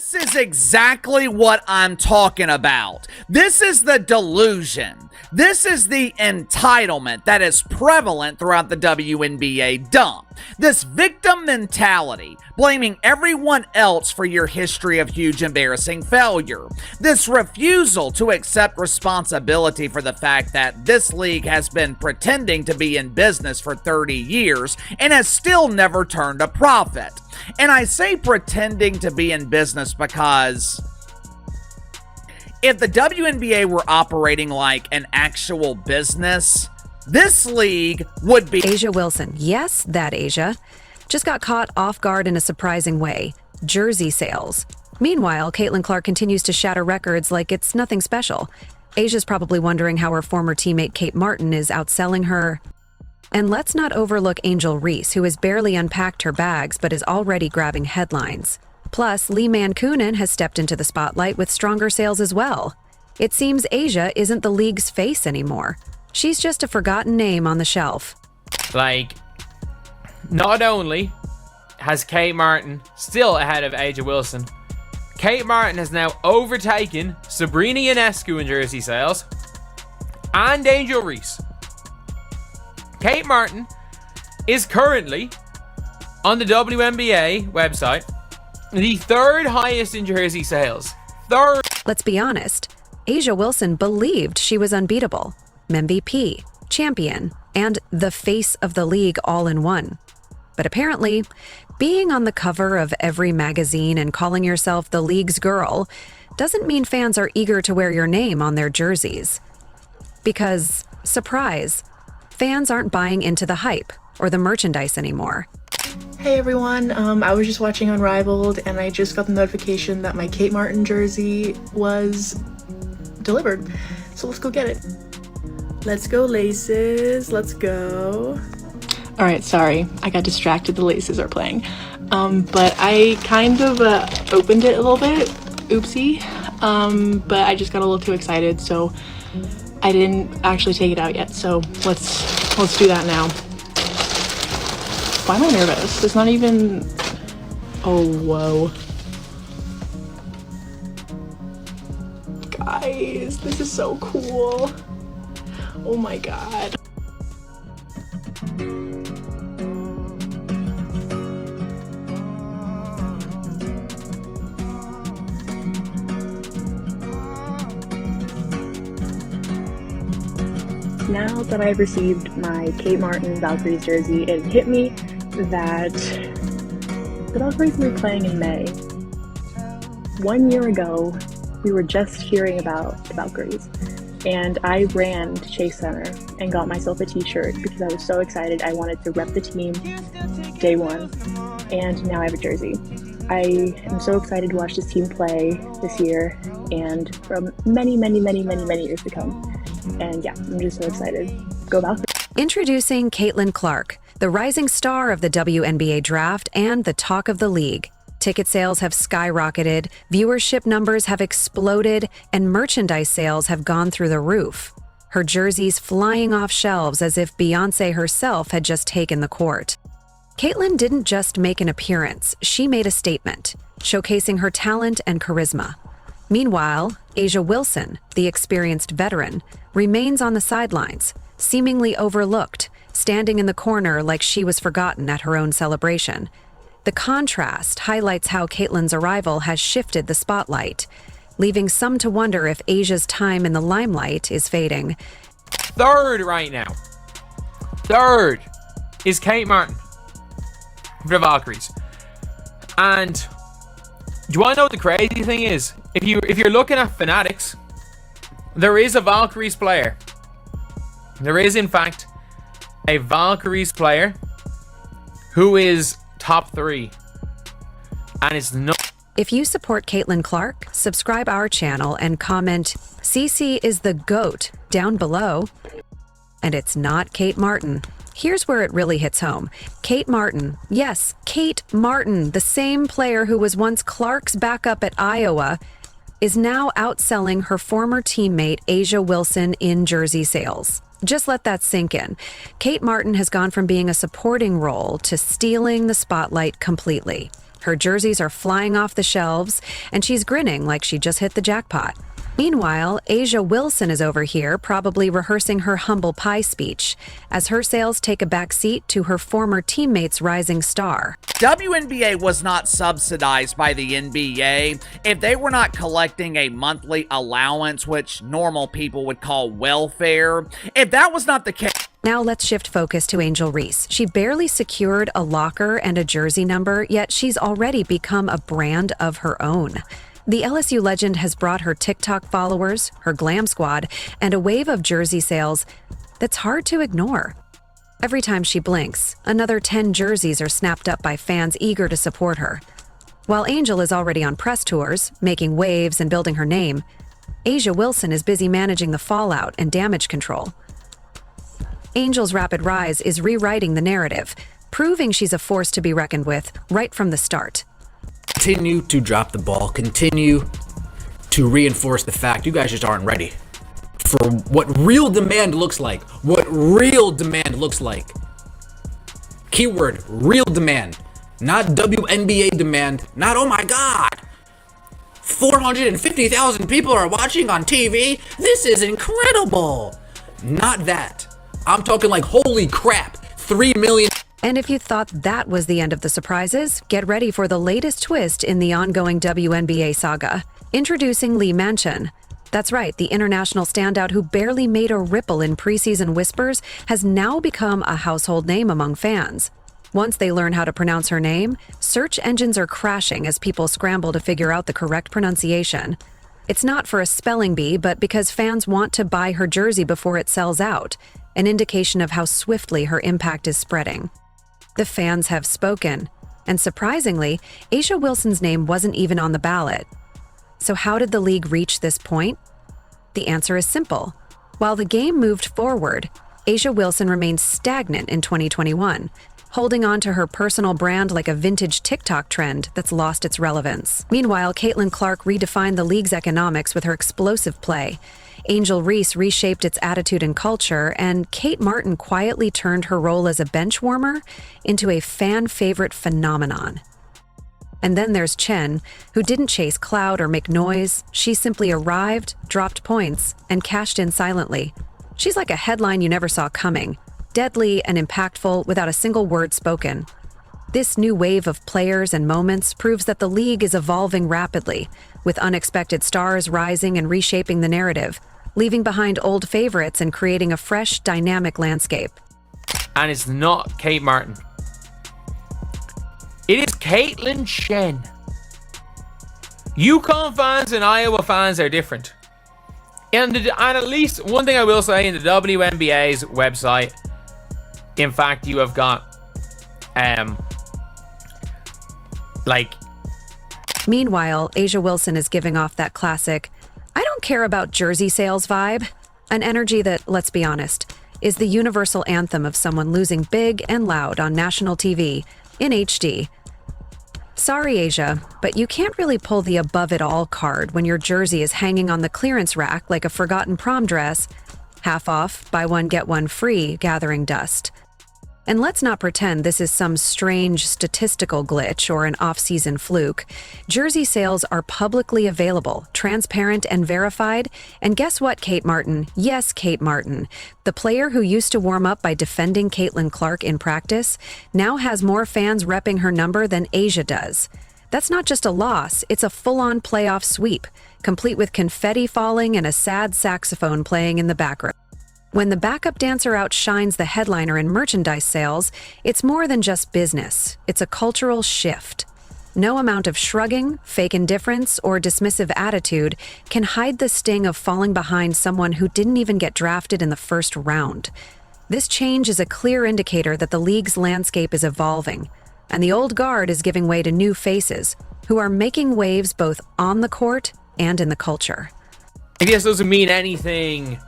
This is exactly what I'm talking about. This is the delusion. This is the entitlement that is prevalent throughout the WNBA dump. This victim mentality, blaming everyone else for your history of huge embarrassing failure. This refusal to accept responsibility for the fact that this league has been pretending to be in business for 30 years and has still never turned a profit. And I say pretending to be in business because if the WNBA were operating like an actual business, this league would be... A'ja Wilson, yes, that A'ja, just got caught off guard in a surprising way. Jersey sales. Meanwhile, Caitlin Clark continues to shatter records like it's nothing special. Asia's probably wondering how her former teammate Kate Martin is outselling her. And let's not overlook Angel Reese, who has barely unpacked her bags but is already grabbing headlines. Plus, Lee Mancoonan has stepped into the spotlight with stronger sales as well. It seems A'ja isn't the league's face anymore. She's just a forgotten name on the shelf. Like, not only has Kate Martin still ahead of A'ja Wilson, Kate Martin has now overtaken Sabrina Ionescu in jersey sales and Angel Reese. Kate Martin is currently on the WNBA website the third highest in jersey sales. Third. Let's be honest, A'ja Wilson believed she was unbeatable. MVP, champion, and the face of the league all in one. But apparently, being on the cover of every magazine and calling yourself the league's girl doesn't mean fans are eager to wear your name on their jerseys. Because, surprise, fans aren't buying into the hype or the merchandise anymore. Hey everyone, I was just watching Unrivaled and I just got the notification that my Kate Martin jersey was delivered. So let's go get it. Let's go Laces, let's go. Alright, sorry, I got distracted, the Laces are playing. But I kind of opened it a little bit, oopsie, but I just got a little too excited, so I didn't actually take it out yet, so let's do that now. Why am I nervous? It's not even... Oh, whoa. Guys, this is so cool. Oh my god. Now that I've received my Kate Martin Valkyries jersey, it hit me that the Valkyries will be playing in May. 1 year ago, we were just hearing about the Valkyries, and I ran to Chase Center and got myself a t-shirt because I was so excited. I wanted to rep the team day one, and now I have a jersey. I am so excited to watch this team play this year and from many, many, many, many, many years to come. And yeah, I'm just so excited. Go Valkyries. Introducing Caitlin Clark, the rising star of the WNBA draft and the talk of the league. Ticket sales have skyrocketed, viewership numbers have exploded, and merchandise sales have gone through the roof. Her jerseys flying off shelves as if Beyoncé herself had just taken the court. Caitlin didn't just make an appearance, she made a statement, showcasing her talent and charisma. Meanwhile, A'ja Wilson, the experienced veteran, remains on the sidelines, seemingly overlooked, standing in the corner like she was forgotten at her own celebration. The contrast highlights how Caitlin's arrival has shifted the spotlight, leaving some to wonder if A'ja's time in the limelight is fading. Third right now. Third is Kate Martin for the Valkyries. And do you want to know what the crazy thing is? If you're looking at Fanatics, there is a Valkyries player. There is, in fact, a Valkyries player who is top 3. And it's no... If you support Caitlin Clark, subscribe our channel and comment, "CC is the GOAT," down below. And it's not Kate Martin. Here's where it really hits home. Kate Martin, yes, Kate Martin, the same player who was once Clark's backup at Iowa, is now outselling her former teammate A'ja Wilson in jersey sales. Just let that sink in. Kate Martin has gone from being a supporting role to stealing the spotlight completely. Her jerseys are flying off the shelves, and she's grinning like she just hit the jackpot. Meanwhile, Asia Wilson is over here probably rehearsing her humble pie speech as her sales take a back seat to her former teammate's rising star. WNBA was not subsidized by the NBA. If they were not collecting a monthly allowance, which normal people would call welfare, if that was not the case. Now let's shift focus to Angel Reese. She barely secured a locker and a jersey number, yet she's already become a brand of her own. The LSU legend has brought her TikTok followers, her glam squad, and a wave of jersey sales that's hard to ignore. Every time she blinks, another 10 jerseys are snapped up by fans eager to support her. While Angel is already on press tours, making waves and building her name, Asia Wilson is busy managing the fallout and damage control. Angel's rapid rise is rewriting the narrative, proving she's a force to be reckoned with right from the start. Continue to drop the ball, continue to reinforce the fact you guys just aren't ready for what real demand looks like. What real demand looks like. Keyword, real demand. Not WNBA demand. Not, oh my God, 450,000 people are watching on TV. This is incredible. Not that. I'm talking like, holy crap, 3 million. And if you thought that was the end of the surprises, get ready for the latest twist in the ongoing WNBA saga. Introducing Lee Manchin. That's right, the international standout who barely made a ripple in preseason whispers has now become a household name among fans. Once they learn how to pronounce her name, search engines are crashing as people scramble to figure out the correct pronunciation. It's not for a spelling bee, but because fans want to buy her jersey before it sells out, an indication of how swiftly her impact is spreading. The fans have spoken, and surprisingly, Asia Wilson's name wasn't even on the ballot. So how did the league reach this point? The answer is simple. While the game moved forward, Asia Wilson remained stagnant in 2021, holding on to her personal brand like a vintage TikTok trend that's lost its relevance. Meanwhile, Caitlin Clark redefined the league's economics with her explosive play. Angel Reese reshaped its attitude and culture, and Kate Martin quietly turned her role as a bench warmer into a fan-favorite phenomenon. And then there's Chen, who didn't chase clout or make noise. She simply arrived, dropped points, and cashed in silently. She's like a headline you never saw coming, deadly and impactful without a single word spoken. This new wave of players and moments proves that the league is evolving rapidly, with unexpected stars rising and reshaping the narrative, leaving behind old favorites and creating a fresh, dynamic landscape. And it's not Kate Martin. It is Caitlin Chen. UConn fans and Iowa fans are different. And at least one thing I will say, in the WNBA's website, in fact, you have got Meanwhile, Asia Wilson is giving off that classic, I don't care about jersey sales vibe, an energy that, let's be honest, is the universal anthem of someone losing big and loud on national TV in HD. Sorry, Asia, but you can't really pull the above-it-all card when your jersey is hanging on the clearance rack like a forgotten prom dress, half off, buy one, get one free, gathering dust. And let's not pretend this is some strange statistical glitch or an off-season fluke. Jersey sales are publicly available, transparent and verified. And guess what, Kate Martin? Yes, Kate Martin. The player who used to warm up by defending Caitlin Clark in practice now has more fans repping her number than Asia does. That's not just a loss, it's a full-on playoff sweep, complete with confetti falling and a sad saxophone playing in the background. When the backup dancer outshines the headliner in merchandise sales, it's more than just business. It's a cultural shift. No amount of shrugging, fake indifference, or dismissive attitude can hide the sting of falling behind someone who didn't even get drafted in the first round. This change is a clear indicator that the league's landscape is evolving, and the old guard is giving way to new faces who are making waves both on the court and in the culture. I guess doesn't mean anything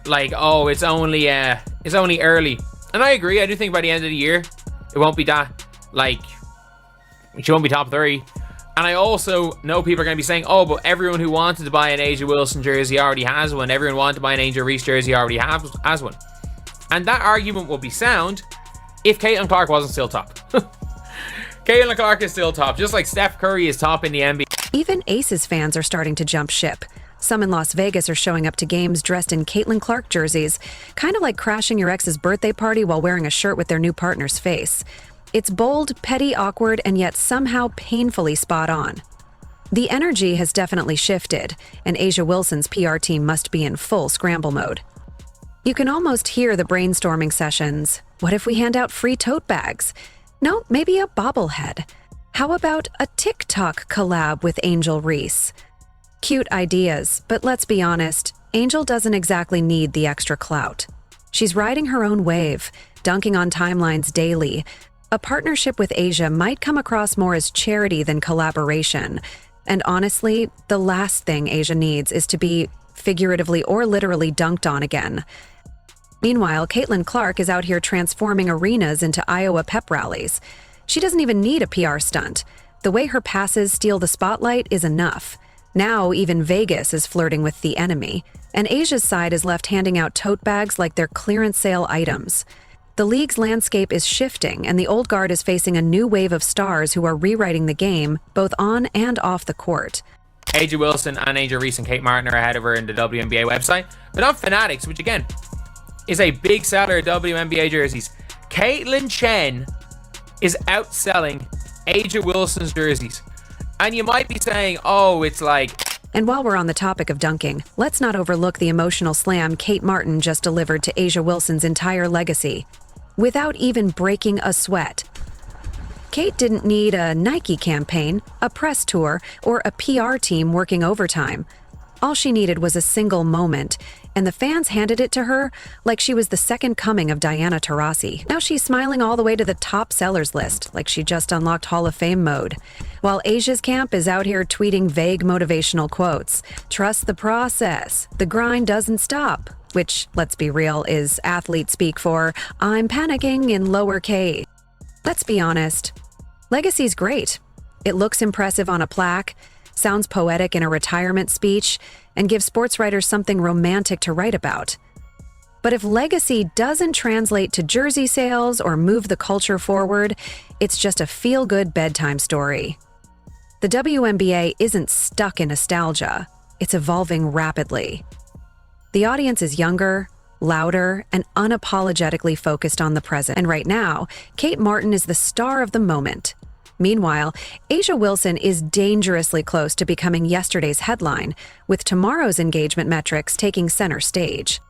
like, oh, it's only early. And I agree. I do think by the end of the year, it won't be that, like, she won't be top 3. And I also know people are going to be saying, oh, but everyone who wanted to buy an Asia Wilson jersey already has one. Everyone wanted to buy an Angel Reese jersey already has one. And that argument will be sound if Caitlin Clark wasn't still top. Caitlin Clark is still top, just like Steph Curry is top in the NBA. Even Aces fans are starting to jump ship. Some in Las Vegas are showing up to games dressed in Caitlin Clark jerseys, kind of like crashing your ex's birthday party while wearing a shirt with their new partner's face. It's bold, petty, awkward, and yet somehow painfully spot on. The energy has definitely shifted, and Asia Wilson's PR team must be in full scramble mode. You can almost hear the brainstorming sessions. What if we hand out free tote bags? No, maybe a bobblehead. How about a TikTok collab with Angel Reese? Cute ideas, but let's be honest, Angel doesn't exactly need the extra clout. She's riding her own wave, dunking on timelines daily. A partnership with Asia might come across more as charity than collaboration. And honestly, the last thing Asia needs is to be, figuratively or literally, dunked on again. Meanwhile, Caitlin Clark is out here transforming arenas into Iowa pep rallies. She doesn't even need a PR stunt. The way her passes steal the spotlight is enough. Now, even Vegas is flirting with the enemy, and Asia's side is left handing out tote bags like they're clearance sale items. The league's landscape is shifting, and the old guard is facing a new wave of stars who are rewriting the game, both on and off the court. Asia Wilson and Angel Reese and Kate Martin are ahead of her in the WNBA website, but on Fanatics, which again is a big seller of WNBA jerseys, Caitlin Chen is outselling Asia Wilson's jerseys. And you might be saying, oh, it's like... And while we're on the topic of dunking, let's not overlook the emotional slam Kate Martin just delivered to Asia Wilson's entire legacy, without even breaking a sweat. Kate didn't need a Nike campaign, a press tour, or a PR team working overtime. All she needed was a single moment, and the fans handed it to her like she was the second coming of Diana Taurasi. Now she's smiling all the way to the top sellers list, like she just unlocked Hall of Fame mode. While Asia's camp is out here tweeting vague motivational quotes. Trust the process. The grind doesn't stop. Which, let's be real, is athlete speak for I'm panicking in lowercase. Let's be honest. Legacy's great. It looks impressive on a plaque, sounds poetic in a retirement speech, and gives sports writers something romantic to write about. But if legacy doesn't translate to jersey sales or move the culture forward, it's just a feel-good bedtime story. The WNBA isn't stuck in nostalgia. It's evolving rapidly. The audience is younger, louder, and unapologetically focused on the present. And right now, Kate Martin is the star of the moment. Meanwhile, Asia Wilson is dangerously close to becoming yesterday's headline, with tomorrow's engagement metrics taking center stage.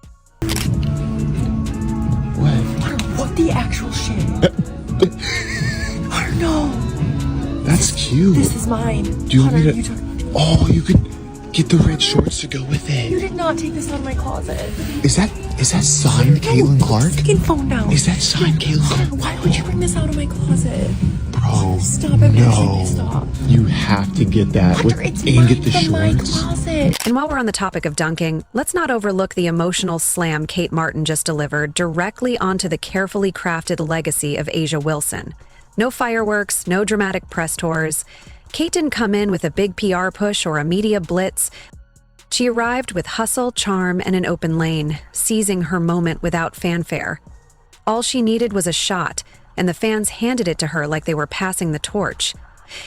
What the actual shit? Oh no! That's cute. This is mine. Do you want me to? Oh, you could get the red shorts to go with You it. did not take this out of my closet. Is that signed Caitlin Clark? Put the fucking phone down. Is that signed Caitlin Clark? Why would you bring this out of my closet? Bro, Stop, I'm actually pissed no. off. You have to get that It's and mine get the from my shorts. closet. And while we're on the topic of dunking, let's not overlook the emotional slam Kate Martin just delivered directly onto the carefully crafted legacy of Asia Wilson. No fireworks, no dramatic press tours. Kate didn't come in with a big PR push or a media blitz. She arrived with hustle, charm, and an open lane, seizing her moment without fanfare. All she needed was a shot, and the fans handed it to her like they were passing the torch.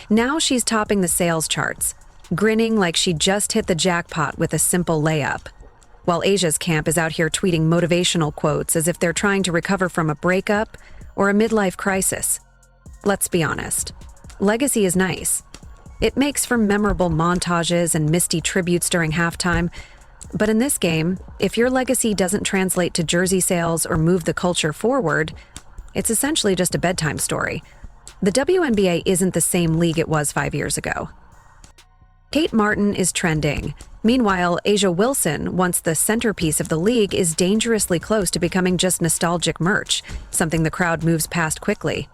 Now she's topping the sales charts, grinning like she just hit the jackpot with a simple layup. While Asia's camp is out here tweeting motivational quotes as if they're trying to recover from a breakup or a midlife crisis. Let's be honest. Legacy is nice. It makes for memorable montages and misty tributes during halftime. But in this game, if your legacy doesn't translate to jersey sales or move the culture forward, it's essentially just a bedtime story. The WNBA isn't the same league it was 5 years ago. Kate Martin is trending. Meanwhile, Asia Wilson, once the centerpiece of the league, is dangerously close to becoming just nostalgic merch, something the crowd moves past quickly.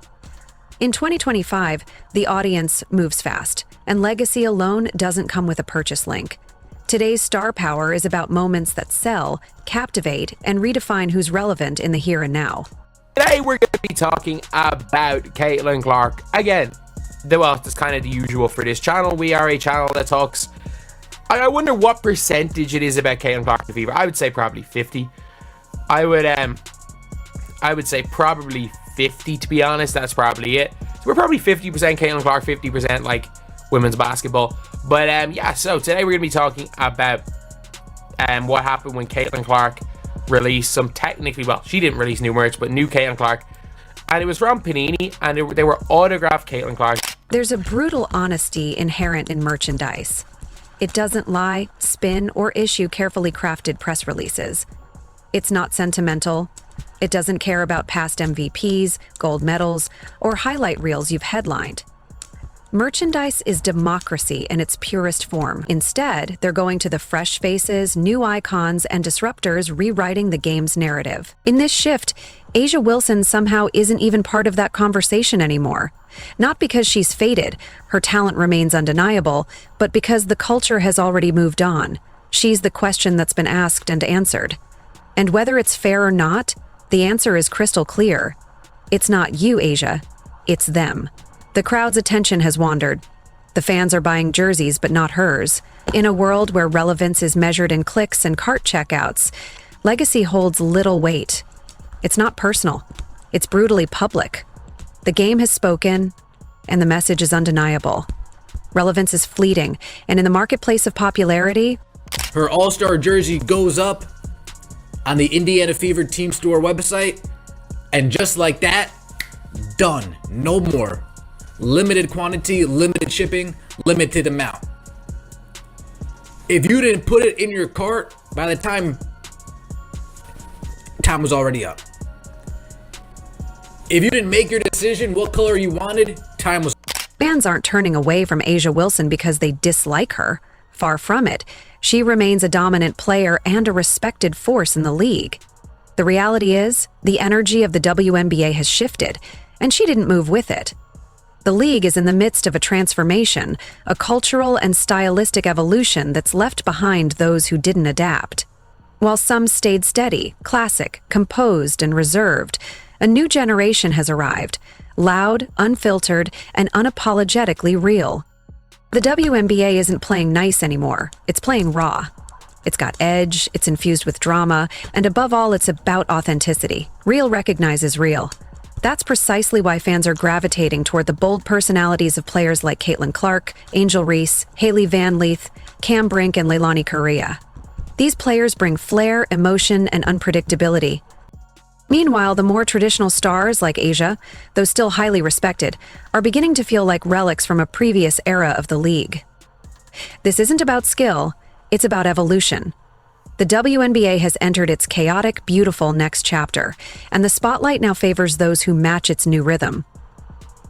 In 2025, the audience moves fast, and legacy alone doesn't come with a purchase link. Today's star power is about moments that sell, captivate, and redefine who's relevant in the here and now. Today we're going to be talking about Caitlin Clark. Again, it's kind of the usual for this channel. We are a channel that talks... I wonder what percentage it is about Caitlin Clark the Fever. I would say probably 50. I would say probably 50, to be honest. That's probably it. we're probably 50% Caitlin Clark, 50% like women's basketball. But yeah, so today we're gonna be talking about what happened when Caitlin Clark released some technically, well, she didn't release new merch, but new Caitlin Clark, and it was from Panini, and they were autographed Caitlin Clark. There's a brutal honesty inherent in merchandise. It doesn't lie, spin, or issue carefully crafted press releases. It's not sentimental. It doesn't care about past MVPs, gold medals, or highlight reels you've headlined. Merchandise is democracy in its purest form. Instead, they're going to the fresh faces, new icons, and disruptors rewriting the game's narrative. In this shift, A'ja Wilson somehow isn't even part of that conversation anymore. Not because she's faded, her talent remains undeniable, but because the culture has already moved on. She's the question that's been asked and answered. And whether it's fair or not, the answer is crystal clear. It's not you, A'ja. It's them. The crowd's attention has wandered. The fans are buying jerseys, but not hers. In a world where relevance is measured in clicks and cart checkouts, legacy holds little weight. It's not personal. It's brutally public. The game has spoken, and the message is undeniable. Relevance is fleeting, and in the marketplace of popularity, Her All-Star jersey goes up on the Indiana Fever Team Store website, and just like that, done. No more. Limited quantity, limited shipping, limited amount. If you didn't put it in your cart, by the time was already up. If you didn't make your decision what color you wanted, time was. fans aren't turning away from A'ja Wilson because they dislike her. Far from it. She remains a dominant player and a respected force in the league. The reality is, the energy of the WNBA has shifted, and she didn't move with it. The league is in the midst of a transformation, a cultural and stylistic evolution that's left behind those who didn't adapt. While some stayed steady, classic, composed, and reserved, a new generation has arrived, loud, unfiltered, and unapologetically real. The WNBA isn't playing nice anymore, it's playing raw. It's got edge, it's infused with drama, and above all, it's about authenticity. Real recognizes real. That's precisely why fans are gravitating toward the bold personalities of players like Caitlin Clark, Angel Reese, Hailey Van Leith, Cam Brink, and Leilani Correa. These players bring flair, emotion, and unpredictability. Meanwhile, the more traditional stars like A'ja, though still highly respected, are beginning to feel like relics from a previous era of the league. This isn't about skill, it's about evolution. The WNBA has entered its chaotic, beautiful next chapter, and the spotlight now favors those who match its new rhythm.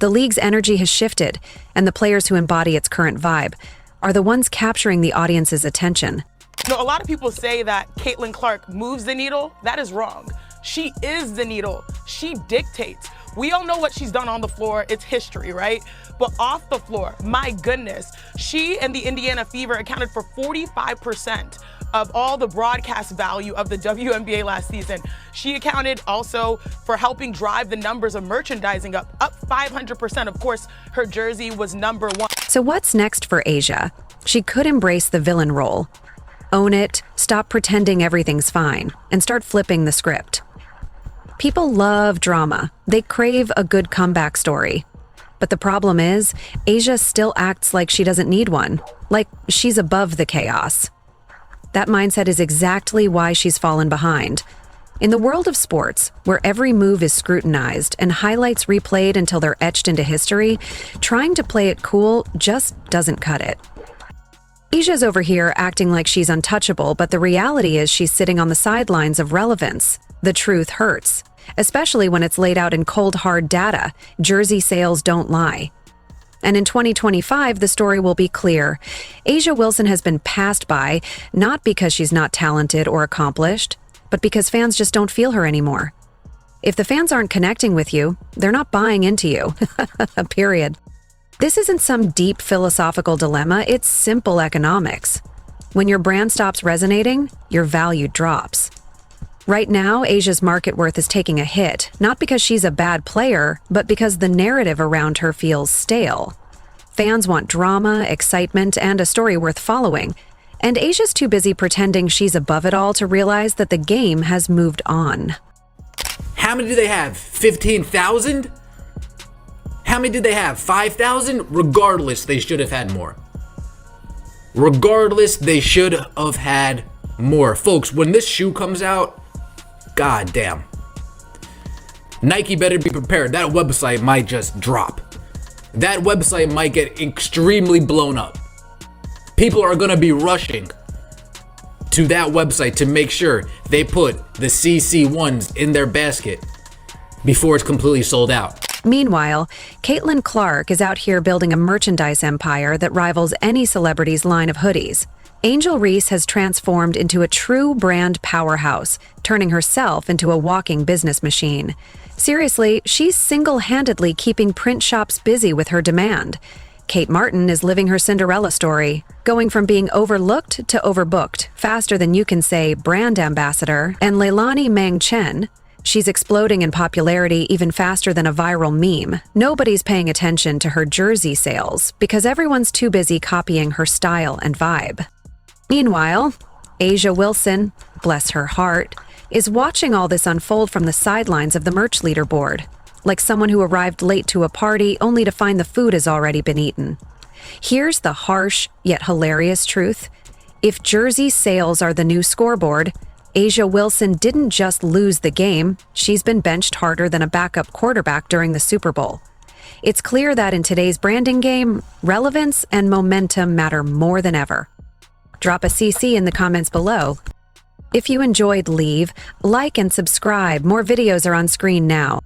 The league's energy has shifted, and the players who embody its current vibe are the ones capturing the audience's attention. You know, a lot of people say that Caitlin Clark moves the needle. That is wrong. She is the needle. She dictates. We all know what she's done on the floor. It's history, right? But off the floor, my goodness, she and the Indiana Fever accounted for 45% of all the broadcast value of the WNBA last season. She accounted also for helping drive the numbers of merchandising up 500%. Of course, her jersey was number one. So what's next for A'ja? She could embrace the villain role. Own it, stop pretending everything's fine, and start flipping the script. People love drama. They crave a good comeback story. But the problem is, A'ja still acts like she doesn't need one, like she's above the chaos. That mindset is exactly why she's fallen behind. In the world of sports, where every move is scrutinized and highlights replayed until they're etched into history, trying to play it cool just doesn't cut it. A'ja's over here acting like she's untouchable, but the reality is she's sitting on the sidelines of relevance. The truth hurts, especially when it's laid out in cold, hard data. Jersey sales don't lie. And in 2025, the story will be clear. A'ja Wilson has been passed by, not because she's not talented or accomplished, but because fans just don't feel her anymore. If the fans aren't connecting with you, they're not buying into you. Period. This isn't some deep philosophical dilemma, it's simple economics. When your brand stops resonating, your value drops. Right now, A'ja's market worth is taking a hit, not because she's a bad player, but because the narrative around her feels stale. Fans want drama, excitement, and a story worth following, and A'ja's too busy pretending she's above it all to realize that the game has moved on. How many do they have? 15,000? How many did they have? 5,000? Regardless, they should have had more. Regardless, they should have had more. Folks, when this shoe comes out, god damn. Nike better be prepared. That website might just drop. That website might get extremely blown up. People are going to be rushing to that website to make sure they put the CC1s in their basket before it's completely sold out. Meanwhile, Caitlin Clark is out here building a merchandise empire that rivals any celebrity's line of hoodies. Angel Reese has transformed into a true brand powerhouse, turning herself into a walking business machine. Seriously, she's single-handedly keeping print shops busy with her demand. Kate Martin is living her Cinderella story, going from being overlooked to overbooked faster than you can say brand ambassador. And Leilani Mang Chen, she's exploding in popularity even faster than a viral meme. Nobody's paying attention to her jersey sales because everyone's too busy copying her style and vibe. Meanwhile, Asia Wilson, bless her heart, is watching all this unfold from the sidelines of the merch leaderboard, like someone who arrived late to a party only to find the food has already been eaten. Here's the harsh yet hilarious truth. If jersey sales are the new scoreboard, Asia Wilson didn't just lose the game, she's been benched harder than a backup quarterback during the Super Bowl. It's clear that in today's branding game, relevance and momentum matter more than ever. Drop a CC in the comments below. If you enjoyed, leave, like, and subscribe. More videos are on screen now.